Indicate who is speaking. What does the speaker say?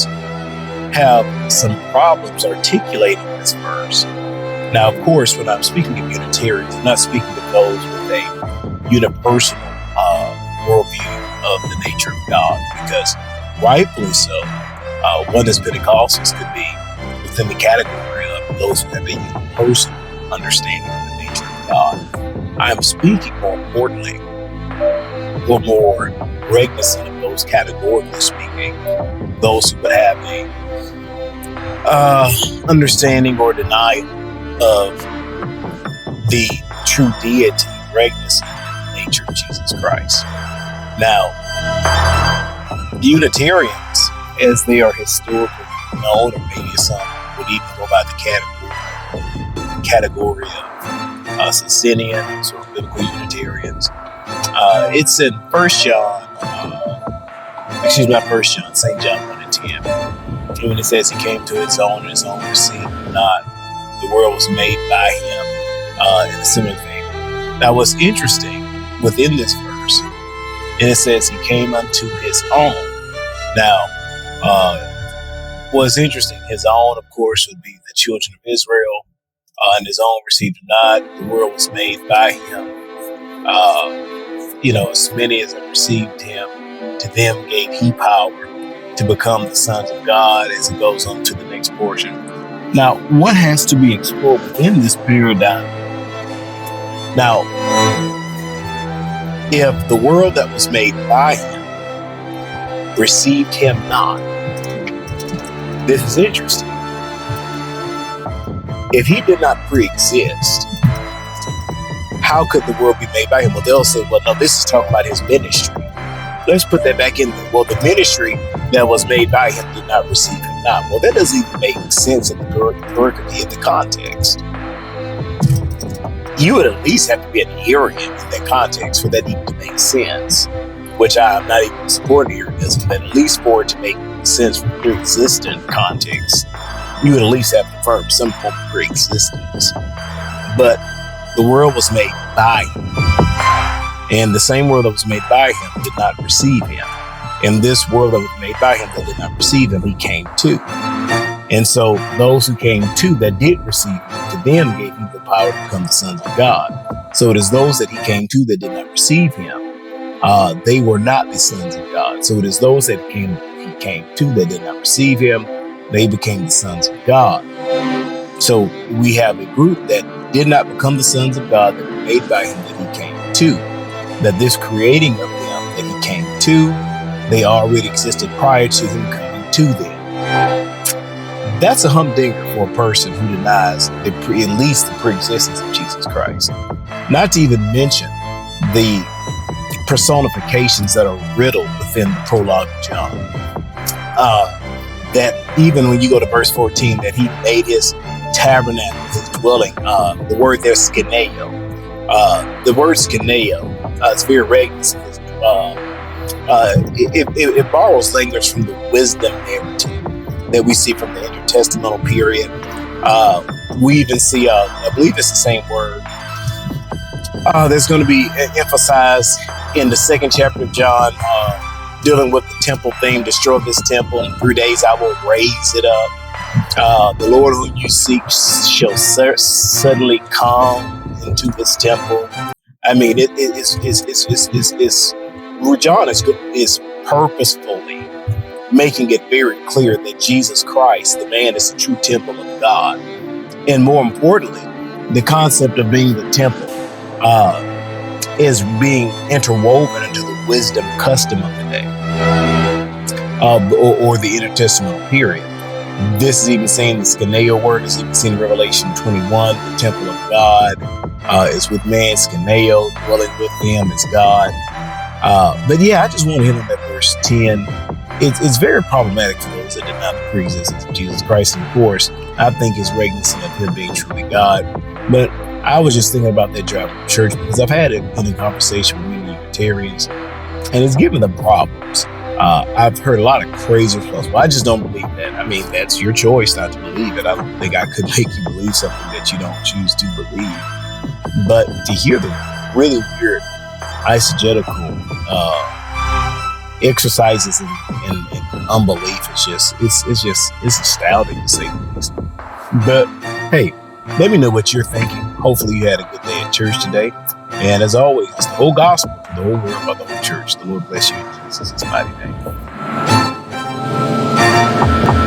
Speaker 1: Unitarians have some problems articulating this verse. Now, of course, when I'm speaking of Unitarians, I'm not speaking of those with a unipersonal worldview of the nature of God, because rightfully so, oneness Pentecostals could be within the category of those who have a unipersonal understanding of the nature of God. I am speaking more importantly, or more recognizant of those categorically speaking, those who would have a understanding or denial of the true deity, recognizant in the nature of Jesus Christ. Now, the Unitarians, as they are historically known, or maybe some would even go by the category of Socinians or Biblical Unitarians. It's in St. John 1:10. When it says he came to his own and his own received him not, the world was made by him, and a similar thing. Now, what's interesting within this verse, and it says he came unto his own. Now, what's interesting, his own, of course, would be the children of Israel, and his own received him not. The world was made by him. As many as have received him, to them gave he power to become the sons of God, as it goes on to the next portion. Now, what has to be explored within this paradigm? Now, if the world that was made by him received him not, this is interesting. If he did not pre-exist, how could the world be made by him? Well, they'll say, well, no, this is talking about his ministry. Let's put that back in there. Well, the ministry that was made by him did not receive him not. Well, that doesn't even make sense in the pericope in the context. You would at least have to be an Arian in that context for that even to make sense, which I'm not even supporting Arianism, but at least for it to make sense from pre-existent context, you would at least have to affirm some form of pre-existence. But the world was made by him. And the same world that was made by him did not receive him. And this world that was made by him that did not receive him, he came to. And so those who came to that did receive him, to them gave him the power to become the sons of God. So it is those that he came to that did not receive him. They were not the sons of God. So it is those that he came to that did not receive him. They became the sons of God. So we have a group that did not become the sons of God, that were made by him that he came to. That this creating of them that he came to, they already existed prior to him coming to them. That's a humdinger for a person who denies at least the pre-existence of Jesus Christ. Not to even mention the personifications that are riddled within the prologue of John. That even when you go to verse 14, that he made his tabernacle, his dwelling. The word there, skeneo. The word skeneo, it's very recognizant. It borrows language from the wisdom narrative that we see from the intertestamental period. We even see, I believe it's the same word, that's going to be emphasized in the second chapter of John, dealing with the temple theme. Destroy this temple, in 3 days I will raise it up. The Lord whom you seek shall suddenly come into this temple. I mean, John is purposefully making it very clear that Jesus Christ, the man, is the true temple of God. And more importantly, the concept of being the temple is being interwoven into the wisdom custom of the day, or the intertestamental period. This is even seen, the skeneo word is even seen in Revelation 21. The temple of God is with man, skeneo, dwelling with them is God. But yeah, I just want to hit on that verse 10. It's very problematic for those that deny the pre-existence of Jesus Christ. And of course, I think it's recognizant of him being truly God. But I was just thinking about that drive to church, because I've had it in a conversation with many Unitarians, and it's given them problems. I've heard a lot of crazy stuff. Well, I just don't believe that. I mean, that's your choice not to believe it. I don't think I could make you believe something that you don't choose to believe. But to hear the really weird eisegetical exercises and unbelief is it's astounding to say the least. But hey, let me know what you're thinking. Hopefully you had a good day at church today. And as always, it's the whole gospel, the whole word of the whole church. The Lord bless you in Jesus' mighty name.